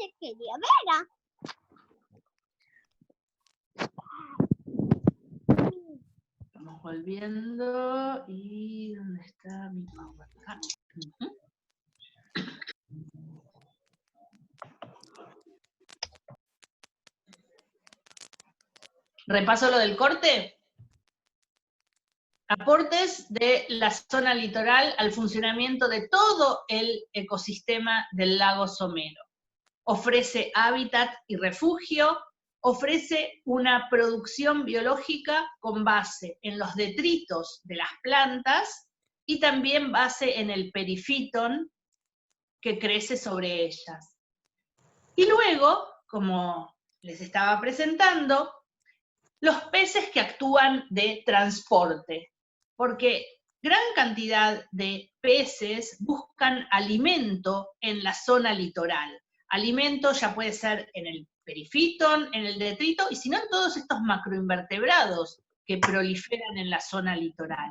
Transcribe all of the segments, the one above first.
te quería ver. Vamos volviendo. ¿Y dónde está mi power? Ah, Repaso lo del corte. Aportes de la zona litoral al funcionamiento de todo el ecosistema del lago Somero. Ofrece hábitat y refugio, ofrece una producción biológica con base en los detritos de las plantas y también base en el perifitón que crece sobre ellas. Y luego, como les estaba presentando, los peces que actúan de transporte, porque gran cantidad de peces buscan alimento en la zona litoral. Alimento ya puede ser en el perifitón, en el detrito, y si no en todos estos macroinvertebrados que proliferan en la zona litoral.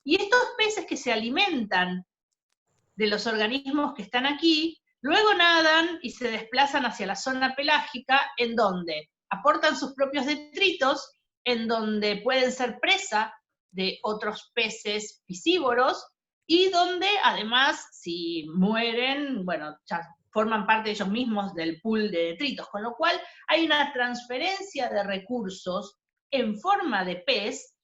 Y estos peces que se alimentan de los organismos que están aquí, luego nadan y se desplazan hacia la zona pelágica, en donde aportan sus propios detritos, en donde pueden ser presa de otros peces piscívoros, y donde además, si mueren, bueno, ya forman parte ellos mismos del pool de detritos, con lo cual hay una transferencia de recursos en forma de pez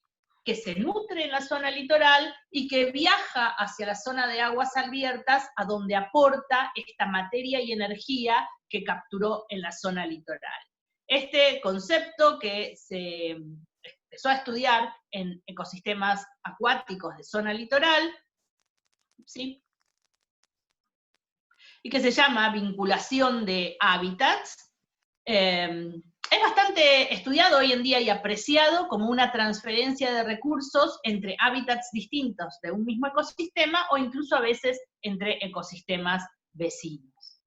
que se nutre en la zona litoral y que viaja hacia la zona de aguas abiertas, a donde aporta esta materia y energía que capturó en la zona litoral. Este concepto que se empezó a estudiar en ecosistemas acuáticos de zona litoral, ¿sí?, y que se llama vinculación de hábitats, es bastante estudiado hoy en día y apreciado como una transferencia de recursos entre hábitats distintos de un mismo ecosistema, o incluso a veces entre ecosistemas vecinos.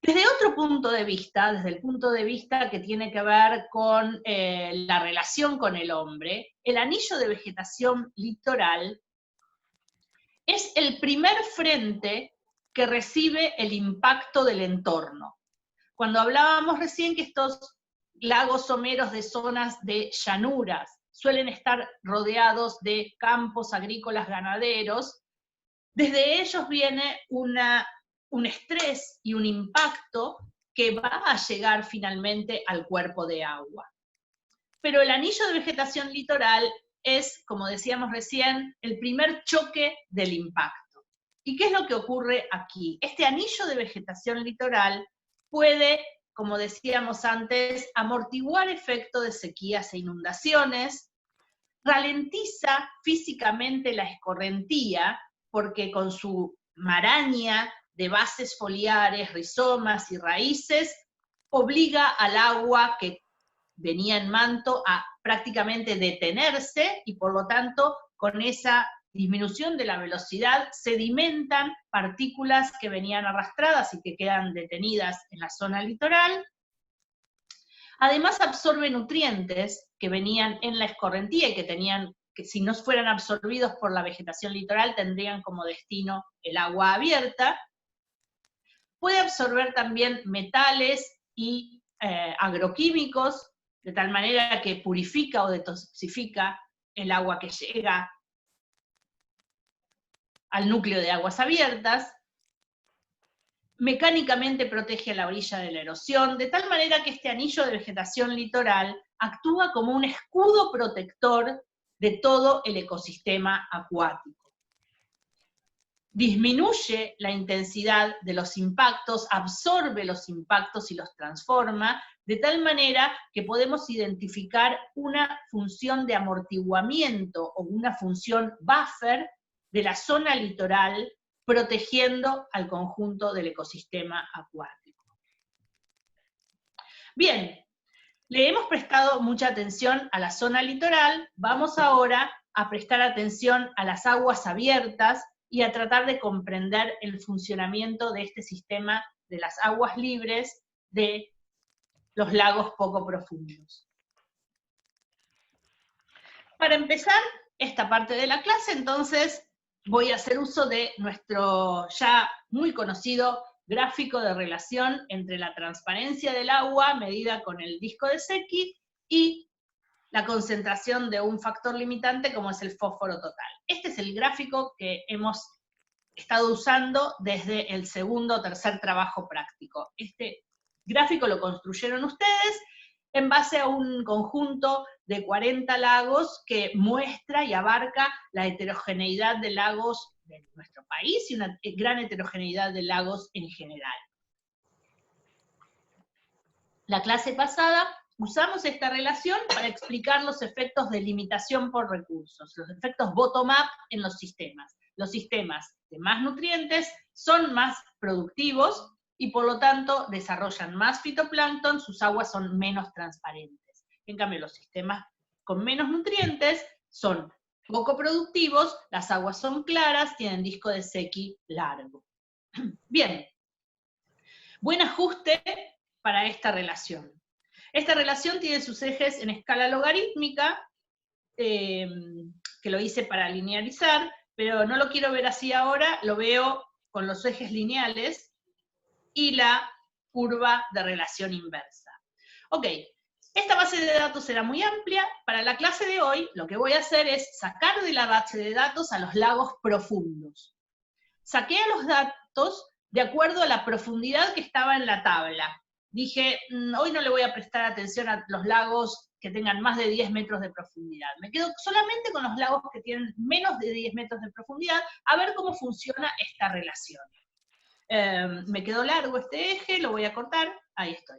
Desde otro punto de vista, desde el punto de vista que tiene que ver con la relación con el hombre, el anillo de vegetación litoral es el primer frente que recibe el impacto del entorno. Cuando hablábamos recién que estos lagos someros de zonas de llanuras suelen estar rodeados de campos agrícolas ganaderos, desde ellos viene un estrés y un impacto que va a llegar finalmente al cuerpo de agua. Pero el anillo de vegetación litoral es, como decíamos recién, el primer choque del impacto. ¿Y qué es lo que ocurre aquí? Este anillo de vegetación litoral puede, como decíamos antes, amortiguar efectos de sequías e inundaciones, ralentiza físicamente la escorrentía, porque con su maraña de bases foliares, rizomas y raíces, obliga al agua que venía en manto a prácticamente detenerse, y por lo tanto, con esa disminución de la velocidad, sedimentan partículas que venían arrastradas y que quedan detenidas en la zona litoral. Además absorbe nutrientes que venían en la escorrentía y que si no fueran absorbidos por la vegetación litoral tendrían como destino el agua abierta. Puede absorber también metales y agroquímicos, de tal manera que purifica o detoxifica el agua que llega al núcleo de aguas abiertas. Mecánicamente protege la orilla de la erosión, de tal manera que este anillo de vegetación litoral actúa como un escudo protector de todo el ecosistema acuático. Disminuye la intensidad de los impactos, absorbe los impactos y los transforma, de tal manera que podemos identificar una función de amortiguamiento o una función buffer de la zona litoral, protegiendo al conjunto del ecosistema acuático. Bien, le hemos prestado mucha atención a la zona litoral, vamos ahora a prestar atención a las aguas abiertas y a tratar de comprender el funcionamiento de este sistema de las aguas libres de los lagos poco profundos. Para empezar esta parte de la clase, entonces, voy a hacer uso de nuestro ya muy conocido gráfico de relación entre la transparencia del agua medida con el disco de Secchi y la concentración de un factor limitante como es el fósforo total. Este es el gráfico que hemos estado usando desde el segundo o tercer trabajo práctico. Este gráfico lo construyeron ustedes en base a un conjunto de 40 lagos que muestra y abarca la heterogeneidad de lagos de nuestro país y una gran heterogeneidad de lagos en general. La clase pasada usamos esta relación para explicar los efectos de limitación por recursos, los efectos bottom-up en los sistemas. Los sistemas de más nutrientes son más productivos y por lo tanto desarrollan más fitoplancton, sus aguas son menos transparentes. En cambio, los sistemas con menos nutrientes son poco productivos, las aguas son claras, tienen disco de Secchi largo. Bien, buen ajuste para esta relación. Esta relación tiene sus ejes en escala logarítmica, que lo hice para linearizar, pero no lo quiero ver así ahora, lo veo con los ejes lineales y la curva de relación inversa. Ok, esta base de datos era muy amplia. Para la clase de hoy, lo que voy a hacer es sacar de la base de datos a los lagos profundos. Saqué a los datos de acuerdo a la profundidad que estaba en la tabla. Dije, hoy no le voy a prestar atención a los lagos que tengan más de 10 metros de profundidad. Me quedo solamente con los lagos que tienen menos de 10 metros de profundidad, a ver cómo funciona esta relación. Me quedó largo este eje, lo voy a cortar, ahí estoy.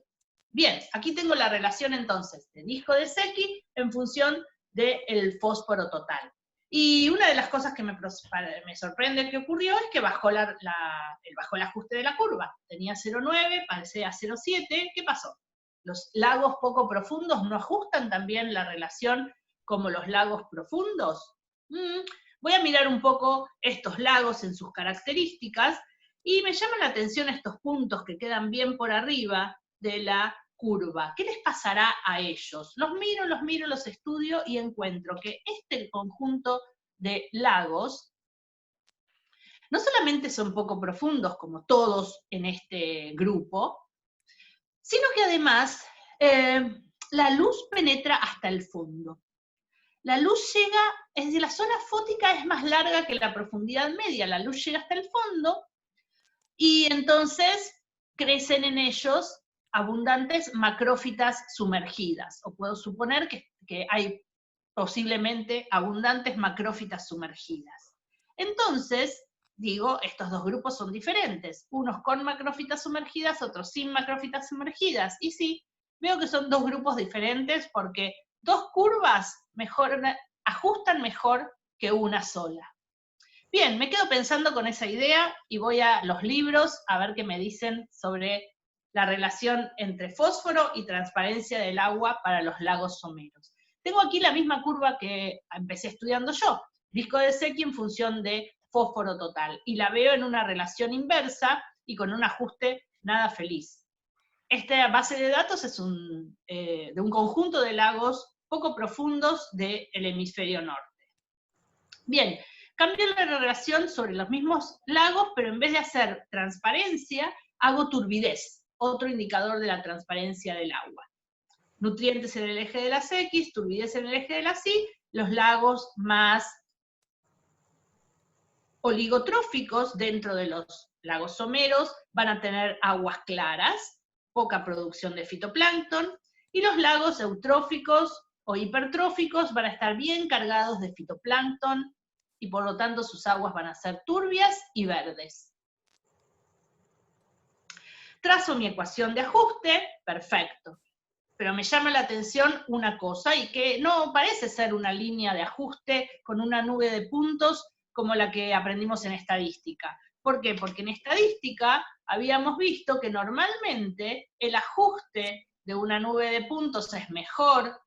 Bien, aquí tengo la relación entonces de disco de Secchi en función del fósforo total. Y una de las cosas que me sorprende que ocurrió es que bajó el ajuste de la curva. Tenía 0,9, pasé a 0,7, ¿qué pasó? ¿Los lagos poco profundos no ajustan también la relación como los lagos profundos? Voy a mirar un poco estos lagos en sus características, y me llaman la atención estos puntos que quedan bien por arriba de la curva. ¿Qué les pasará a ellos? Los miro, los estudio y encuentro que este conjunto de lagos no solamente son poco profundos, como todos en este grupo, sino que además la luz penetra hasta el fondo. La luz llega, desde la zona fótica es más larga que la profundidad media, la luz llega hasta el fondo, y entonces crecen en ellos abundantes macrófitas sumergidas, o puedo suponer que hay posiblemente abundantes macrófitas sumergidas. Entonces, digo, estos dos grupos son diferentes, unos con macrófitas sumergidas, otros sin macrófitas sumergidas, y sí, veo que son dos grupos diferentes porque dos curvas ajustan mejor que una sola. Bien, me quedo pensando con esa idea y voy a los libros a ver qué me dicen sobre la relación entre fósforo y transparencia del agua para los lagos someros. Tengo aquí la misma curva que empecé estudiando yo, disco de Secchi en función de fósforo total, y la veo en una relación inversa y con un ajuste nada feliz. Esta base de datos es de un conjunto de lagos poco profundos del hemisferio norte. Bien, cambio la relación sobre los mismos lagos, pero en vez de hacer transparencia, hago turbidez, otro indicador de la transparencia del agua. Nutrientes en el eje de las X, turbidez en el eje de las Y, los lagos más oligotróficos dentro de los lagos someros van a tener aguas claras, poca producción de fitoplancton, y los lagos eutróficos o hipertróficos van a estar bien cargados de fitoplancton, y por lo tanto sus aguas van a ser turbias y verdes. Trazo mi ecuación de ajuste, perfecto. Pero me llama la atención una cosa, y que no parece ser una línea de ajuste con una nube de puntos como la que aprendimos en estadística. ¿Por qué? Porque en estadística habíamos visto que normalmente el ajuste de una nube de puntos es mejor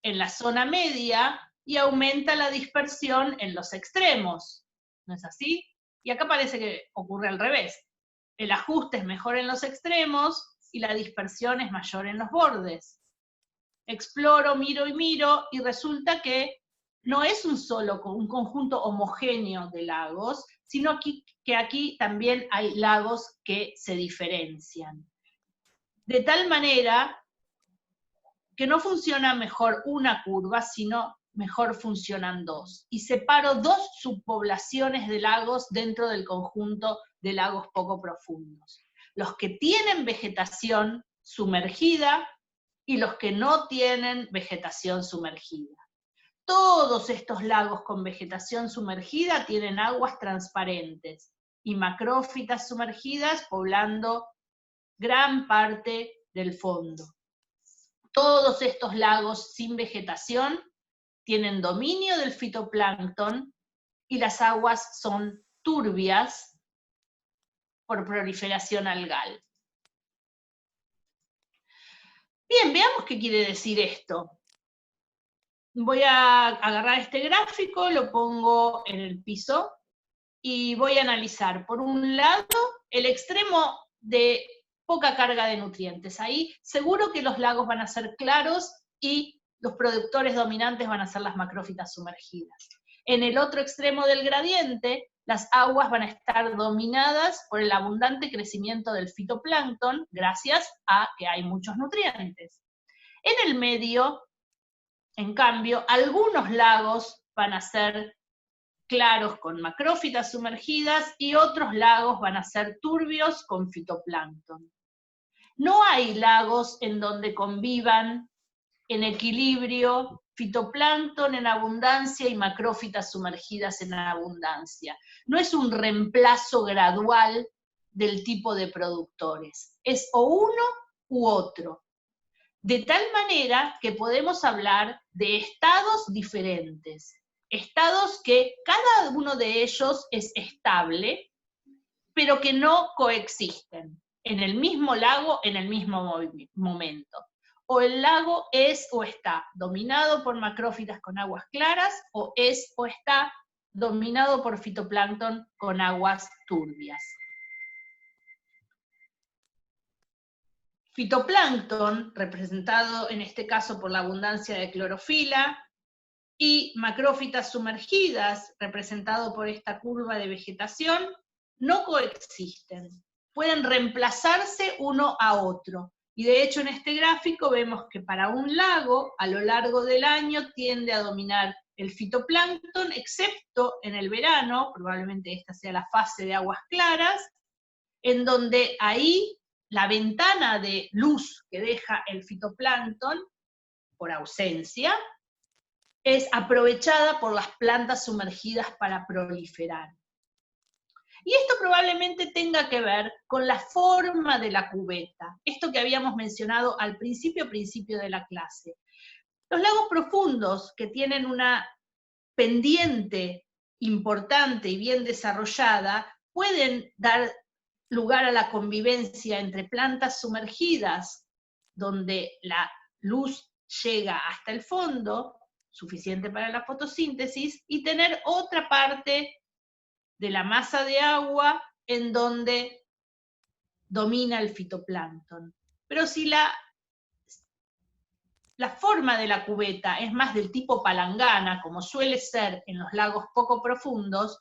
en la zona media y aumenta la dispersión en los extremos. ¿No es así? Y acá parece que ocurre al revés. El ajuste es mejor en los extremos y la dispersión es mayor en los bordes. Exploro, miro y resulta que no es un conjunto homogéneo de lagos, sino que aquí también hay lagos que se diferencian. De tal manera que no funciona mejor una curva, sino mejor funcionan dos. Y separo dos subpoblaciones de lagos dentro del conjunto de lagos poco profundos. Los que tienen vegetación sumergida y los que no tienen vegetación sumergida. Todos estos lagos con vegetación sumergida tienen aguas transparentes y macrófitas sumergidas poblando gran parte del fondo. Todos estos lagos sin vegetación tienen dominio del fitoplancton y las aguas son turbias por proliferación algal. Bien, veamos qué quiere decir esto. Voy a agarrar este gráfico, lo pongo en el piso y voy a analizar, por un lado, el extremo de poca carga de nutrientes. Ahí seguro que los lagos van a ser claros y los productores dominantes van a ser las macrófitas sumergidas. En el otro extremo del gradiente, las aguas van a estar dominadas por el abundante crecimiento del fitoplancton, gracias a que hay muchos nutrientes. En el medio, en cambio, algunos lagos van a ser claros con macrófitas sumergidas y otros lagos van a ser turbios con fitoplancton. No hay lagos en donde convivan en equilibrio fitoplancton en abundancia y macrófitas sumergidas en abundancia. No es un reemplazo gradual del tipo de productores, es o uno u otro. De tal manera que podemos hablar de estados diferentes, estados que cada uno de ellos es estable, pero que no coexisten en el mismo lago en el mismo momento. O el lago es o está dominado por macrófitas con aguas claras, o es o está dominado por fitoplancton con aguas turbias. Fitoplancton, representado en este caso por la abundancia de clorofila, y macrófitas sumergidas, representado por esta curva de vegetación, no coexisten. Pueden reemplazarse uno a otro. Y de hecho en este gráfico vemos que para un lago, a lo largo del año, tiende a dominar el fitoplancton, excepto en el verano, probablemente esta sea la fase de aguas claras, en donde ahí la ventana de luz que deja el fitoplancton, por ausencia, es aprovechada por las plantas sumergidas para proliferar. Y esto probablemente tenga que ver con la forma de la cubeta, esto que habíamos mencionado al principio de la clase. Los lagos profundos, que tienen una pendiente importante y bien desarrollada, pueden dar lugar a la convivencia entre plantas sumergidas, donde la luz llega hasta el fondo, suficiente para la fotosíntesis, y tener otra parte de la masa de agua en donde domina el fitoplancton. Pero si la forma de la cubeta es más del tipo palangana, como suele ser en los lagos poco profundos,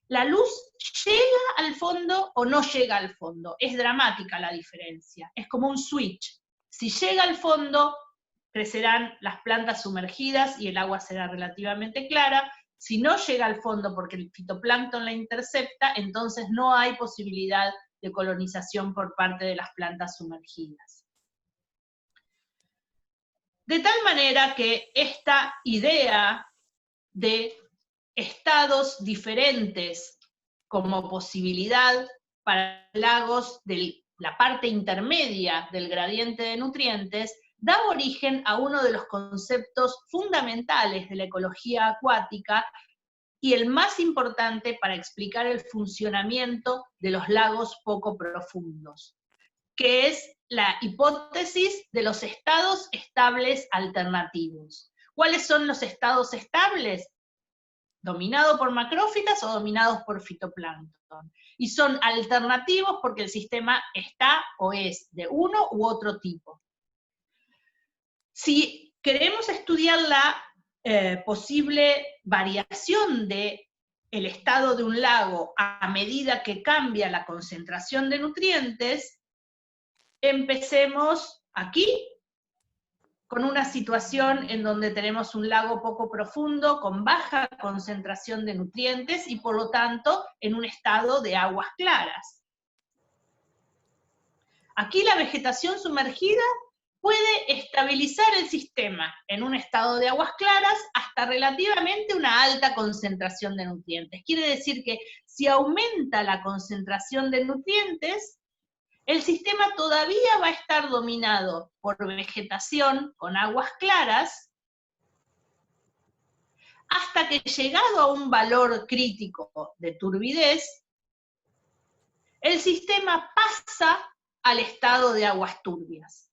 la luz llega al fondo o no llega al fondo. Es dramática la diferencia, es como un switch. Si llega al fondo, crecerán las plantas sumergidas y el agua será relativamente clara. Si no llega al fondo porque el fitoplancton la intercepta, entonces no hay posibilidad de colonización por parte de las plantas sumergidas. De tal manera que esta idea de estados diferentes como posibilidad para lagos de la parte intermedia del gradiente de nutrientes da origen a uno de los conceptos fundamentales de la ecología acuática y el más importante para explicar el funcionamiento de los lagos poco profundos, que es la hipótesis de los estados estables alternativos. ¿Cuáles son los estados estables? ¿Dominados por macrófitas o dominados por fitoplancton? Y son alternativos porque el sistema está o es de uno u otro tipo. Si queremos estudiar la posible variación del estado de un lago a medida que cambia la concentración de nutrientes, empecemos aquí, con una situación en donde tenemos un lago poco profundo, con baja concentración de nutrientes, y por lo tanto en un estado de aguas claras. Aquí la vegetación sumergida puede estabilizar el sistema en un estado de aguas claras hasta relativamente una alta concentración de nutrientes. Quiere decir que si aumenta la concentración de nutrientes, el sistema todavía va a estar dominado por vegetación con aguas claras, hasta que llegado a un valor crítico de turbidez, el sistema pasa al estado de aguas turbias.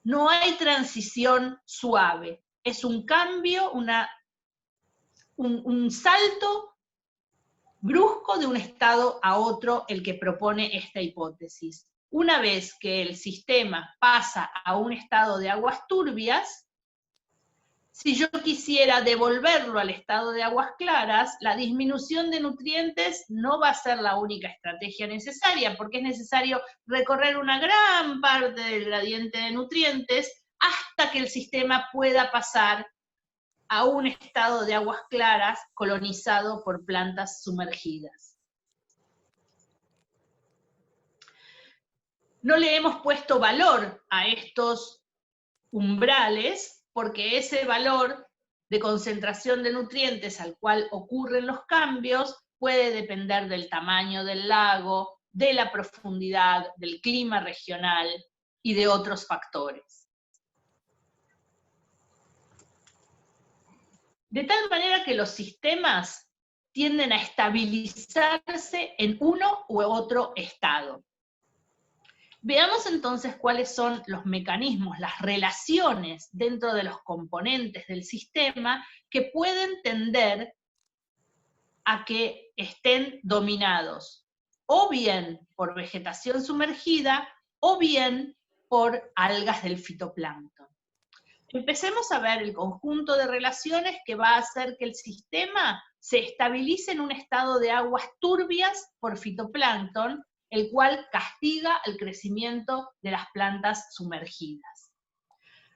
No hay transición suave, es un cambio, un salto brusco de un estado a otro el que propone esta hipótesis. Una vez que el sistema pasa a un estado de aguas turbias, si yo quisiera devolverlo al estado de aguas claras, la disminución de nutrientes no va a ser la única estrategia necesaria, porque es necesario recorrer una gran parte del gradiente de nutrientes hasta que el sistema pueda pasar a un estado de aguas claras colonizado por plantas sumergidas. No le hemos puesto valor a estos umbrales, porque ese valor de concentración de nutrientes al cual ocurren los cambios puede depender del tamaño del lago, de la profundidad, del clima regional y de otros factores. De tal manera que los sistemas tienden a estabilizarse en uno u otro estado. Veamos entonces cuáles son los mecanismos, las relaciones dentro de los componentes del sistema que pueden tender a que estén dominados, o bien por vegetación sumergida, o bien por algas del fitoplancton. Empecemos a ver el conjunto de relaciones que va a hacer que el sistema se estabilice en un estado de aguas turbias por fitoplancton, el cual castiga el crecimiento de las plantas sumergidas.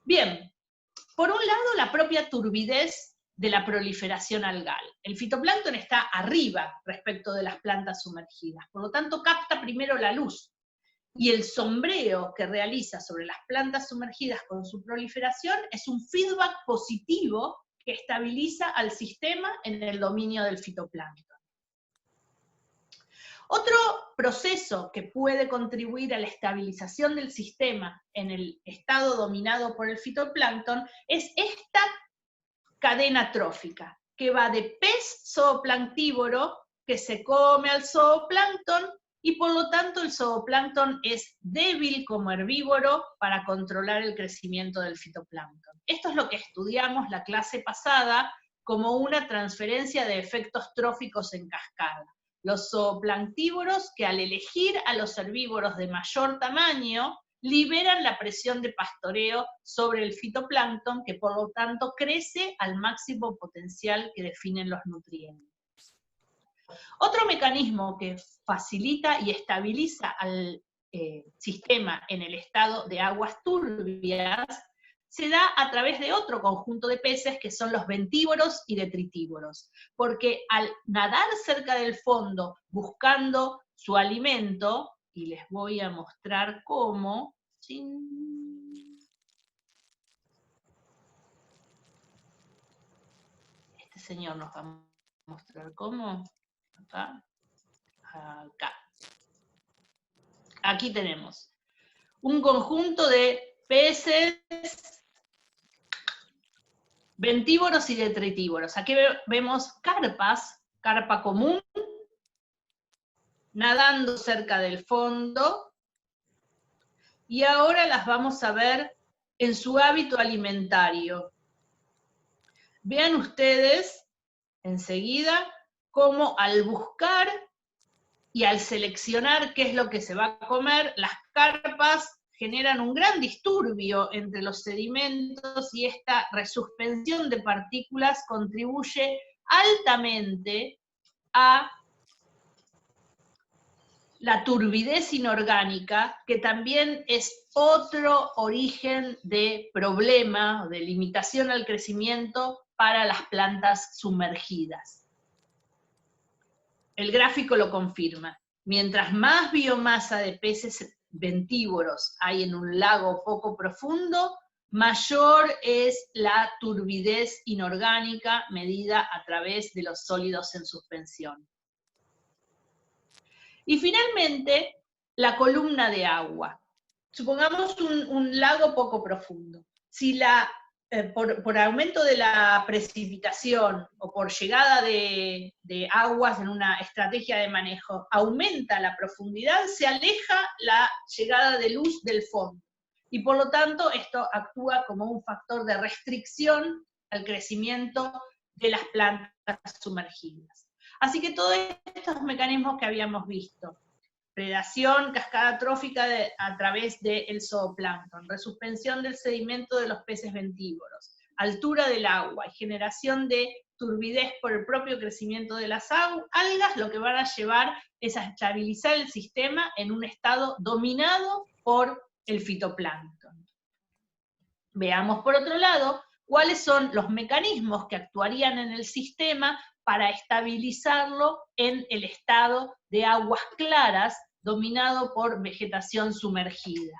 Bien, por un lado, la propia turbidez de la proliferación algal. El fitoplancton está arriba respecto de las plantas sumergidas, por lo tanto capta primero la luz, y el sombreo que realiza sobre las plantas sumergidas con su proliferación es un feedback positivo que estabiliza al sistema en el dominio del fitoplancton. Otro proceso que puede contribuir a la estabilización del sistema en el estado dominado por el fitoplancton es esta cadena trófica, que va de pez zooplanctívoro que se come al zooplancton, y por lo tanto el zooplancton es débil como herbívoro para controlar el crecimiento del fitoplancton. Esto es lo que estudiamos la clase pasada como una transferencia de efectos tróficos en cascada. Los zooplanctívoros que al elegir a los herbívoros de mayor tamaño, liberan la presión de pastoreo sobre el fitoplancton, que por lo tanto crece al máximo potencial que definen los nutrientes. Otro mecanismo que facilita y estabiliza al sistema en el estado de aguas turbias se da a través de otro conjunto de peces que son los bentívoros y detritívoros, porque al nadar cerca del fondo buscando su alimento, y les voy a mostrar cómo, este señor nos va a mostrar cómo, acá, acá. Aquí tenemos un conjunto de peces bentívoros y detritívoros. Aquí vemos carpas, carpa común, nadando cerca del fondo, y ahora las vamos a ver en su hábito alimentario. Vean ustedes enseguida cómo al buscar y al seleccionar qué es lo que se va a comer, las carpas generan un gran disturbio entre los sedimentos y esta resuspensión de partículas contribuye altamente a la turbidez inorgánica, que también es otro origen de problema, de limitación al crecimiento para las plantas sumergidas. El gráfico lo confirma. Mientras más biomasa de peces ventívoros hay en un lago poco profundo, mayor es la turbidez inorgánica medida a través de los sólidos en suspensión. Y finalmente, la columna de agua. Supongamos un lago poco profundo. Si por aumento de la precipitación o por llegada de aguas en una estrategia de manejo, aumenta la profundidad, se aleja la llegada de luz del fondo. Y por lo tanto, esto actúa como un factor de restricción al crecimiento de las plantas sumergidas. Así que todos estos mecanismos que habíamos visto, predación, cascada trófica a través del zooplancton, resuspensión del sedimento de los peces ventívoros, altura del agua y generación de turbidez por el propio crecimiento de las algas, lo que van a llevar es a estabilizar el sistema en un estado dominado por el fitoplancton. Veamos por otro lado cuáles son los mecanismos que actuarían en el sistema para estabilizarlo en el estado de aguas claras, dominado por vegetación sumergida.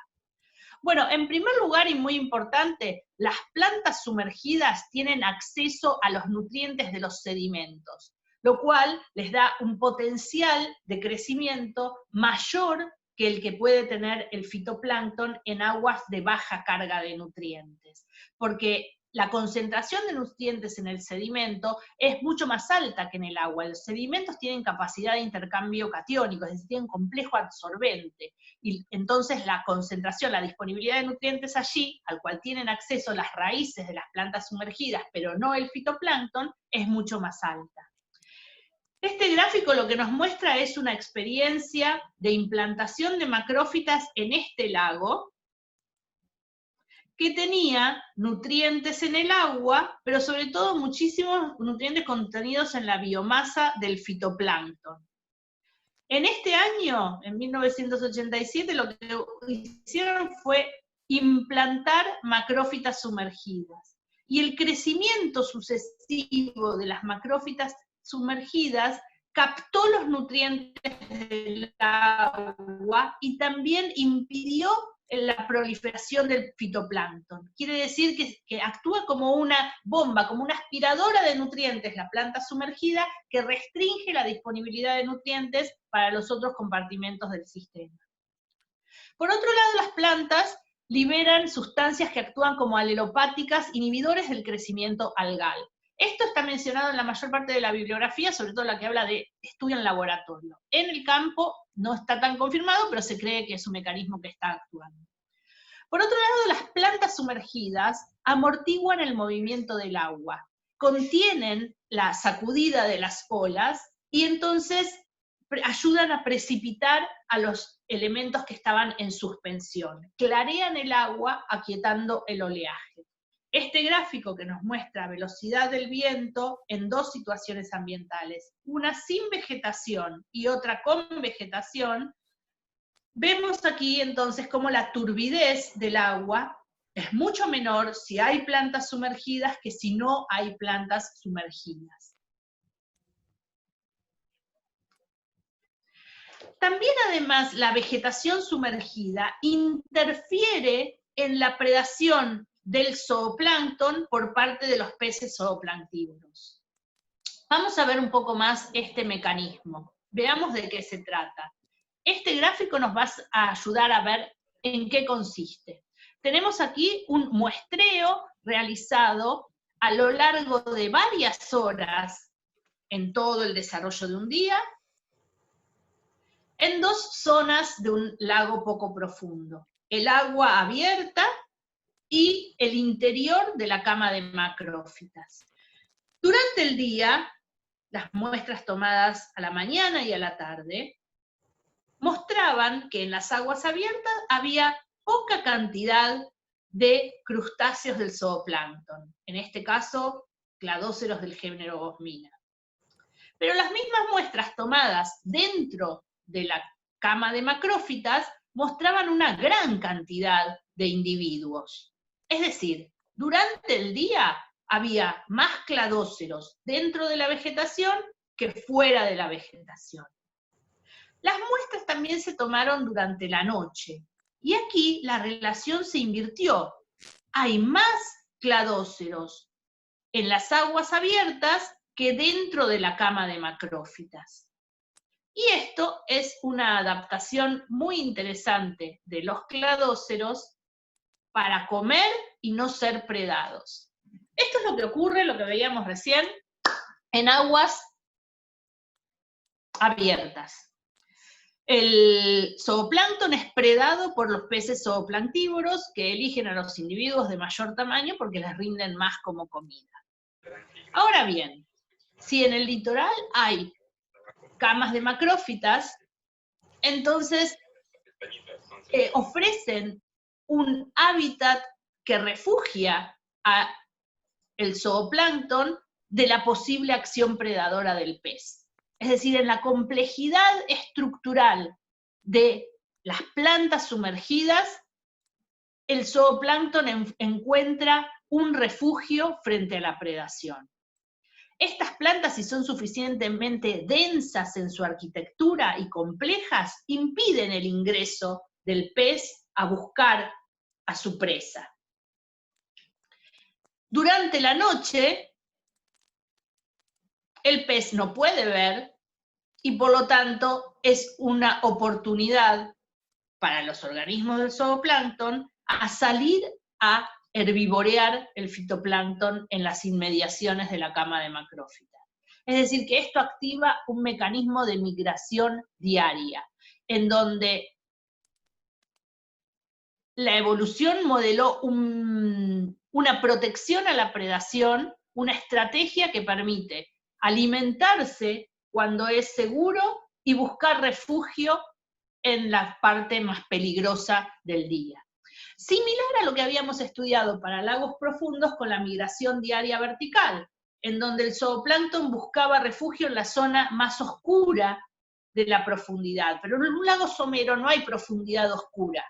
Bueno, en primer lugar y muy importante, las plantas sumergidas tienen acceso a los nutrientes de los sedimentos, lo cual les da un potencial de crecimiento mayor que el que puede tener el fitoplancton en aguas de baja carga de nutrientes, porque la concentración de nutrientes en el sedimento es mucho más alta que en el agua. Los sedimentos tienen capacidad de intercambio catiónico, es decir, tienen complejo absorbente, y entonces la concentración, la disponibilidad de nutrientes allí, al cual tienen acceso las raíces de las plantas sumergidas, pero no el fitoplancton, es mucho más alta. Este gráfico lo que nos muestra es una experiencia de implantación de macrófitas en este lago, que tenía nutrientes en el agua, pero sobre todo muchísimos nutrientes contenidos en la biomasa del fitoplancton. En este año, en 1987, lo que hicieron fue implantar macrófitas sumergidas. Y el crecimiento sucesivo de las macrófitas sumergidas captó los nutrientes del agua y también impidió la proliferación del fitoplancton. Quiere decir que actúa como una bomba, como una aspiradora de nutrientes, la planta sumergida, que restringe la disponibilidad de nutrientes para los otros compartimentos del sistema. Por otro lado, las plantas liberan sustancias que actúan como alelopáticas, inhibidores del crecimiento algal. Esto está mencionado en la mayor parte de la bibliografía, sobre todo la que habla de estudio en laboratorio. En el campo no está tan confirmado, pero se cree que es un mecanismo que está actuando. Por otro lado, las plantas sumergidas amortiguan el movimiento del agua, contienen la sacudida de las olas y entonces ayudan a precipitar a los elementos que estaban en suspensión. Clarean el agua, aquietando el oleaje. Este gráfico que nos muestra velocidad del viento en dos situaciones ambientales, una sin vegetación y otra con vegetación, vemos aquí entonces cómo la turbidez del agua es mucho menor si hay plantas sumergidas que si no hay plantas sumergidas. También además la vegetación sumergida interfiere en la predación del zooplancton por parte de los peces zooplanctívoros. Vamos a ver un poco más este mecanismo. Veamos de qué se trata. Este gráfico nos va a ayudar a ver en qué consiste. Tenemos aquí un muestreo realizado a lo largo de varias horas en todo el desarrollo de un día, en dos zonas de un lago poco profundo. El agua abierta y el interior de la cama de macrófitas. Durante el día, las muestras tomadas a la mañana y a la tarde mostraban que en las aguas abiertas había poca cantidad de crustáceos del zooplancton, en este caso, cladóceros del género Gosmina. Pero las mismas muestras tomadas dentro de la cama de macrófitas mostraban una gran cantidad de individuos. Es decir, durante el día había más cladóceros dentro de la vegetación que fuera de la vegetación. Las muestras también se tomaron durante la noche, y aquí la relación se invirtió. Hay más cladóceros en las aguas abiertas que dentro de la cama de macrófitas. Y esto es una adaptación muy interesante de los cladóceros para comer y no ser predados. Esto es lo que ocurre, lo que veíamos recién, en aguas abiertas. El zooplancton es predado por los peces zooplanctívoros que eligen a los individuos de mayor tamaño porque les rinden más como comida. Ahora bien, si en el litoral hay camas de macrófitas, entonces ofrecen un hábitat que refugia al zooplancton de la posible acción predadora del pez. Es decir, en la complejidad estructural de las plantas sumergidas, el zooplancton encuentra un refugio frente a la predación. Estas plantas, si son suficientemente densas en su arquitectura y complejas, impiden el ingreso del pez a buscar a su presa. Durante la noche, el pez no puede ver y por lo tanto es una oportunidad para los organismos del zooplancton a salir a herbivorear el fitoplancton en las inmediaciones de la cama de macrófitas. Es decir, que esto activa un mecanismo de migración diaria, en donde la evolución modeló una protección a la predación, una estrategia que permite alimentarse cuando es seguro y buscar refugio en la parte más peligrosa del día. Similar a lo que habíamos estudiado para lagos profundos con la migración diaria vertical, en donde el zooplancton buscaba refugio en la zona más oscura de la profundidad, pero en un lago somero no hay profundidad oscura.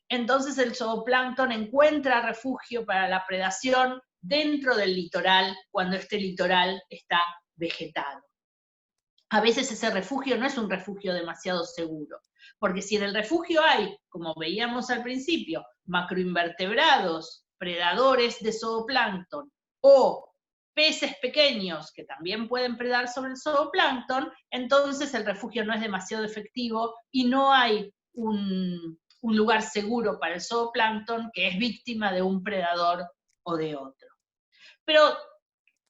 Entonces el zooplancton encuentra refugio para la predación dentro del litoral, cuando este litoral está vegetado. A veces ese refugio no es un refugio demasiado seguro, porque si en el refugio hay, como veíamos al principio, macroinvertebrados, predadores de zooplancton, o peces pequeños que también pueden predar sobre el zooplancton, entonces el refugio no es demasiado efectivo y no hay un lugar seguro para el zooplancton que es víctima de un predador o de otro. Pero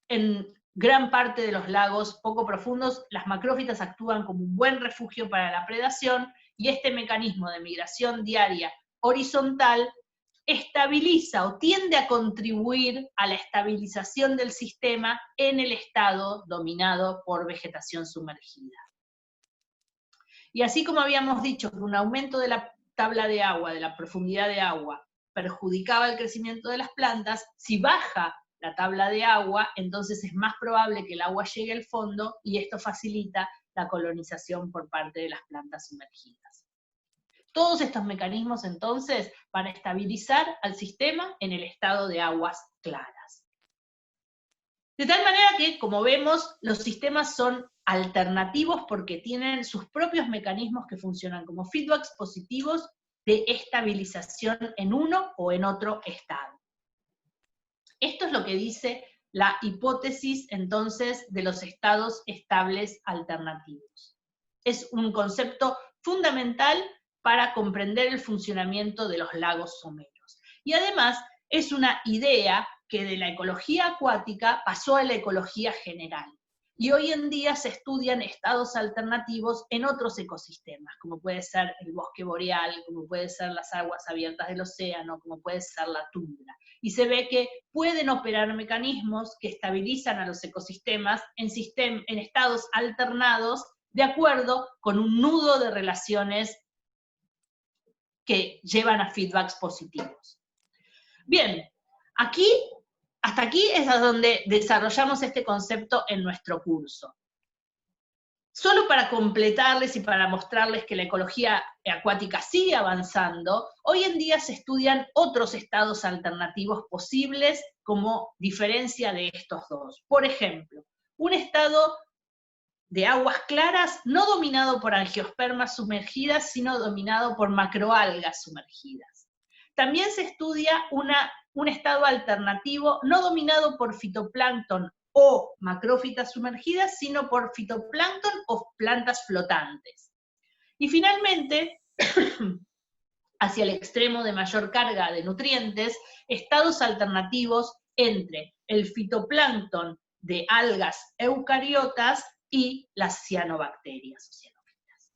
en gran parte de los lagos poco profundos, las macrófitas actúan como un buen refugio para la predación, y este mecanismo de migración diaria horizontal estabiliza o tiende a contribuir a la estabilización del sistema en el estado dominado por vegetación sumergida. Y así como habíamos dicho que un aumento de la tabla de agua, de la profundidad de agua, perjudicaba el crecimiento de las plantas, si baja la tabla de agua, entonces es más probable que el agua llegue al fondo y esto facilita la colonización por parte de las plantas sumergidas. Todos estos mecanismos entonces para estabilizar al sistema en el estado de aguas claras. De tal manera que, como vemos, los sistemas son alternativos porque tienen sus propios mecanismos que funcionan como feedbacks positivos de estabilización en uno o en otro estado. Esto es lo que dice la hipótesis, entonces, de los estados estables alternativos. Es un concepto fundamental para comprender el funcionamiento de los lagos someros. Y además, es una idea que de la ecología acuática pasó a la ecología general. Y hoy en día se estudian estados alternativos en otros ecosistemas, como puede ser el bosque boreal, como puede ser las aguas abiertas del océano, como puede ser la tundra. Y se ve que pueden operar mecanismos que estabilizan a los ecosistemas en estados alternados de acuerdo con un nudo de relaciones que llevan a feedbacks positivos. Bien, hasta aquí es a donde desarrollamos este concepto en nuestro curso. Solo para completarles y para mostrarles que la ecología acuática sigue avanzando, hoy en día se estudian otros estados alternativos posibles como diferencia de estos dos. Por ejemplo, un estado de aguas claras no dominado por angiospermas sumergidas, sino dominado por macroalgas sumergidas. También se estudia un estado alternativo no dominado por fitoplancton o macrófitas sumergidas, sino por fitoplancton o plantas flotantes. Y finalmente, hacia el extremo de mayor carga de nutrientes, estados alternativos entre el fitoplancton de algas eucariotas y las cianobacterias o cianofitas.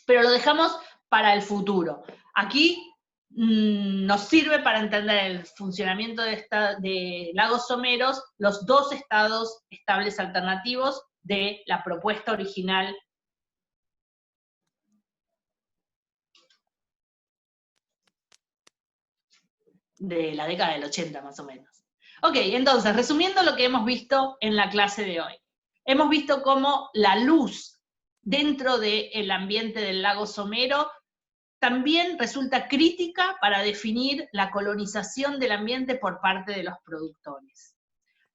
Pero lo dejamos para el futuro. Aquí nos sirve para entender el funcionamiento de lagos someros, los dos estados estables alternativos de la propuesta original de la década del 80 más o menos. Ok, entonces, resumiendo lo que hemos visto en la clase de hoy. Hemos visto cómo la luz dentro del ambiente del lago Somero también resulta crítica para definir la colonización del ambiente por parte de los productores.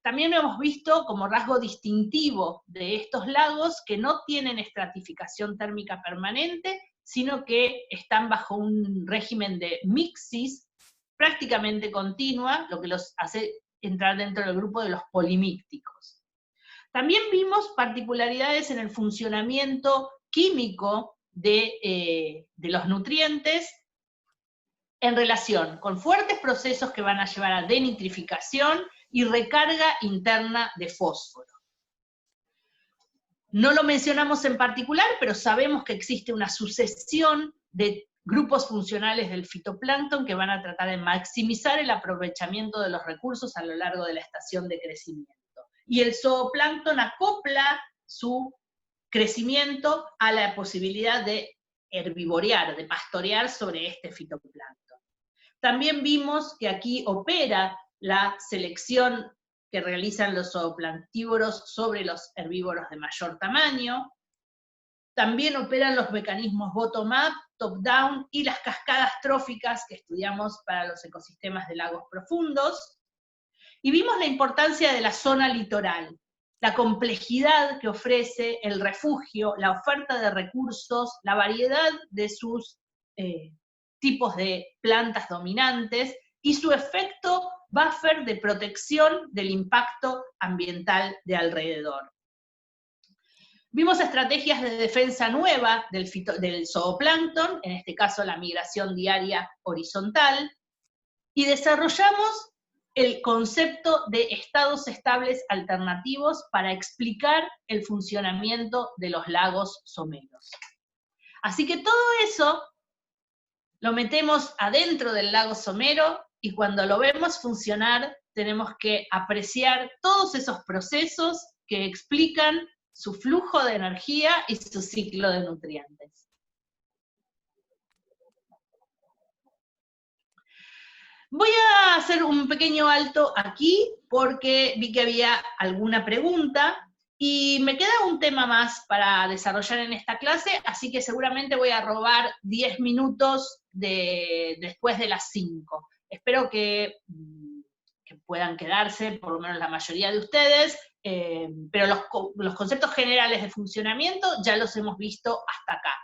También hemos visto como rasgo distintivo de estos lagos que no tienen estratificación térmica permanente, sino que están bajo un régimen de mixis prácticamente continua, lo que los hace entrar dentro del grupo de los polimícticos. También vimos particularidades en el funcionamiento químico de los nutrientes en relación con fuertes procesos que van a llevar a denitrificación y recarga interna de fósforo. No lo mencionamos en particular, pero sabemos que existe una sucesión de grupos funcionales del fitoplancton que van a tratar de maximizar el aprovechamiento de los recursos a lo largo de la estación de crecimiento. Y el zooplancton acopla su crecimiento a la posibilidad de herbivorear, de pastorear sobre este fitoplancton. También vimos que aquí opera la selección que realizan los zooplanctívoros sobre los herbívoros de mayor tamaño. También operan los mecanismos bottom-up, top-down y las cascadas tróficas que estudiamos para los ecosistemas de lagos profundos. Y vimos la importancia de la zona litoral, la complejidad que ofrece el refugio, la oferta de recursos, la variedad de sus tipos de plantas dominantes y su efecto buffer de protección del impacto ambiental de alrededor. Vimos estrategias de defensa nueva del zooplancton, en este caso la migración diaria horizontal, y desarrollamos el concepto de estados estables alternativos para explicar el funcionamiento de los lagos someros. Así que todo eso lo metemos adentro del lago Somero y cuando lo vemos funcionar tenemos que apreciar todos esos procesos que explican su flujo de energía y su ciclo de nutrientes. Voy a hacer un pequeño alto aquí porque vi que había alguna pregunta y me queda un tema más para desarrollar en esta clase, así que seguramente voy a robar 10 minutos después de las 5. Espero que puedan quedarse, por lo menos la mayoría de ustedes, pero los conceptos generales de funcionamiento ya los hemos visto hasta acá.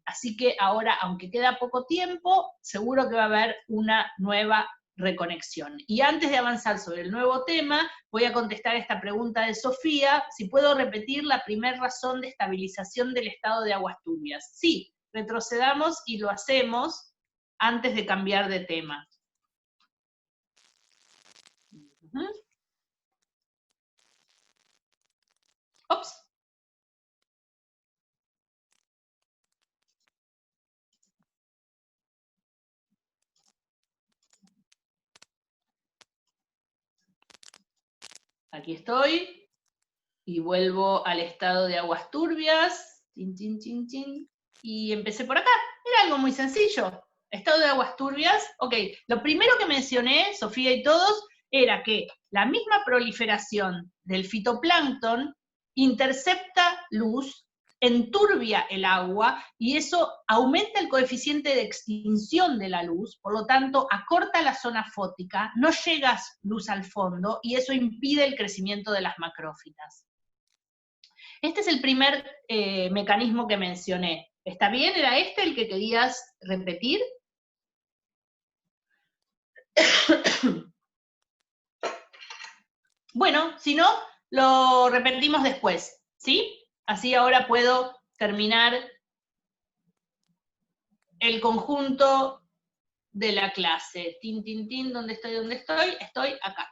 Así que ahora, aunque queda poco tiempo, seguro que va a haber una nueva reconexión. Y antes de avanzar sobre el nuevo tema, voy a contestar esta pregunta de Sofía, si puedo repetir la primera razón de estabilización del estado de aguas turbias. Sí, retrocedamos y lo hacemos antes de cambiar de tema. Ops. Aquí estoy, y vuelvo al estado de aguas turbias, chin, chin, chin, chin, y empecé por acá. Era algo muy sencillo. Estado de aguas turbias, ok, lo primero que mencioné, Sofía y todos, era que la misma proliferación del fitoplancton intercepta luz, enturbia el agua, y eso aumenta el coeficiente de extinción de la luz, por lo tanto, acorta la zona fótica, no llega luz al fondo, y eso impide el crecimiento de las macrófitas. Este es el primer mecanismo que mencioné. ¿Está bien? ¿Era este el que querías repetir? Bueno, si no, lo repetimos después, ¿sí? Así ahora puedo terminar el conjunto de la clase. Tin, tin, tin, ¿dónde estoy? ¿Dónde estoy? Estoy acá.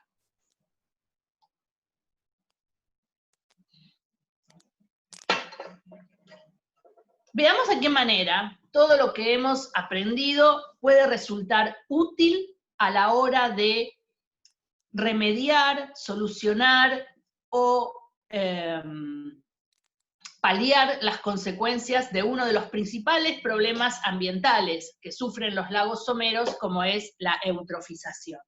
Veamos de qué manera todo lo que hemos aprendido puede resultar útil a la hora de remediar, solucionar o paliar las consecuencias de uno de los principales problemas ambientales que sufren los lagos someros, como es la eutrofización.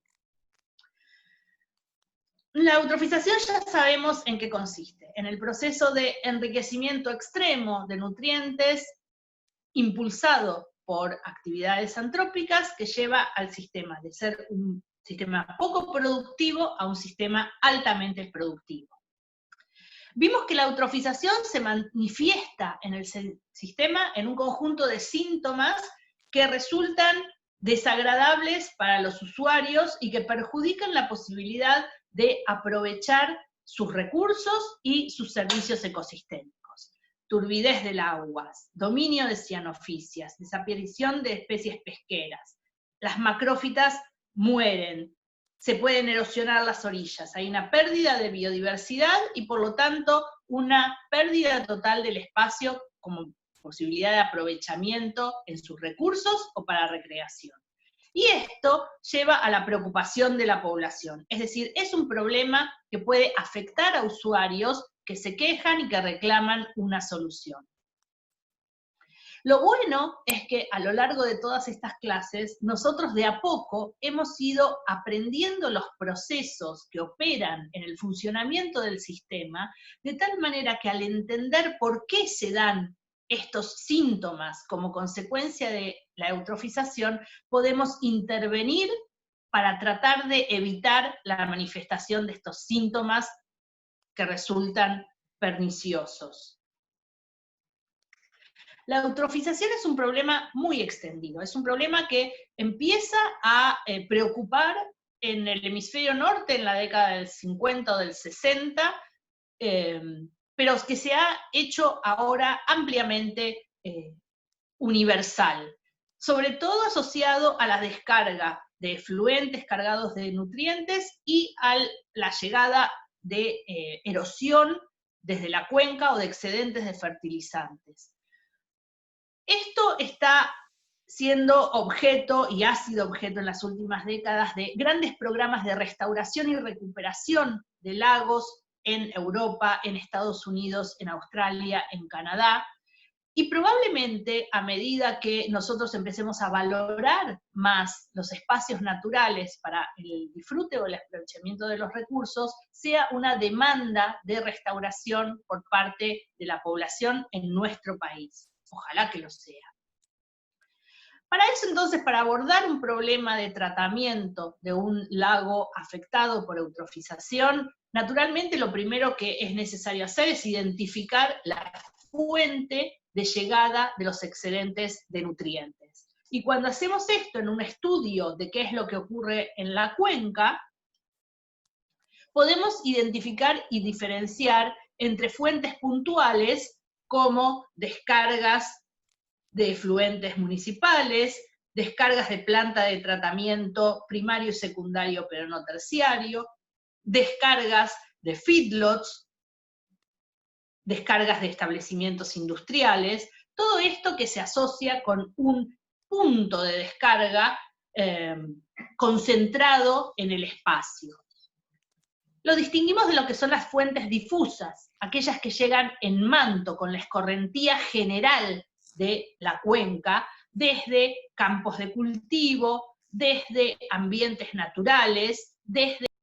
La eutrofización ya sabemos en qué consiste, en el proceso de enriquecimiento extremo de nutrientes impulsado por actividades antrópicas que lleva al sistema de ser un sistema poco productivo a un sistema altamente productivo. Vimos que la eutrofización se manifiesta en el sistema en un conjunto de síntomas que resultan desagradables para los usuarios y que perjudican la posibilidad de aprovechar sus recursos y sus servicios ecosistémicos. Turbidez del agua, dominio de cianofisias, desaparición de especies pesqueras. Las macrófitas mueren, se pueden erosionar las orillas, hay una pérdida de biodiversidad y por lo tanto una pérdida total del espacio como posibilidad de aprovechamiento en sus recursos o para recreación. Y esto lleva a la preocupación de la población, es decir, es un problema que puede afectar a usuarios que se quejan y que reclaman una solución. Lo bueno es que a lo largo de todas estas clases, nosotros de a poco hemos ido aprendiendo los procesos que operan en el funcionamiento del sistema, de tal manera que al entender por qué se dan estos síntomas como consecuencia de la eutrofización, podemos intervenir para tratar de evitar la manifestación de estos síntomas que resultan perniciosos. La eutrofización es un problema muy extendido, es un problema que empieza a preocupar en el hemisferio norte en la década del 50 o del 60, pero que se ha hecho ahora ampliamente universal, sobre todo asociado a la descarga de efluentes cargados de nutrientes y a la llegada de erosión desde la cuenca o de excedentes de fertilizantes. Esto está siendo objeto, y ha sido objeto en las últimas décadas, de grandes programas de restauración y recuperación de lagos en Europa, en Estados Unidos, en Australia, en Canadá, y probablemente a medida que nosotros empecemos a valorar más los espacios naturales para el disfrute o el aprovechamiento de los recursos, sea una demanda de restauración por parte de la población en nuestro país. Ojalá que lo sea. Para eso entonces, para abordar un problema de tratamiento de un lago afectado por eutrofización, naturalmente lo primero que es necesario hacer es identificar la fuente de llegada de los excedentes de nutrientes. Y cuando hacemos esto en un estudio de qué es lo que ocurre en la cuenca, podemos identificar y diferenciar entre fuentes puntuales como descargas de efluentes municipales, descargas de planta de tratamiento primario y secundario pero no terciario, descargas de feedlots, descargas de establecimientos industriales, todo esto que se asocia con un punto de descarga concentrado en el espacio. Lo distinguimos de lo que son las fuentes difusas, aquellas que llegan en manto con la escorrentía general de la cuenca, desde campos de cultivo, desde ambientes naturales, desde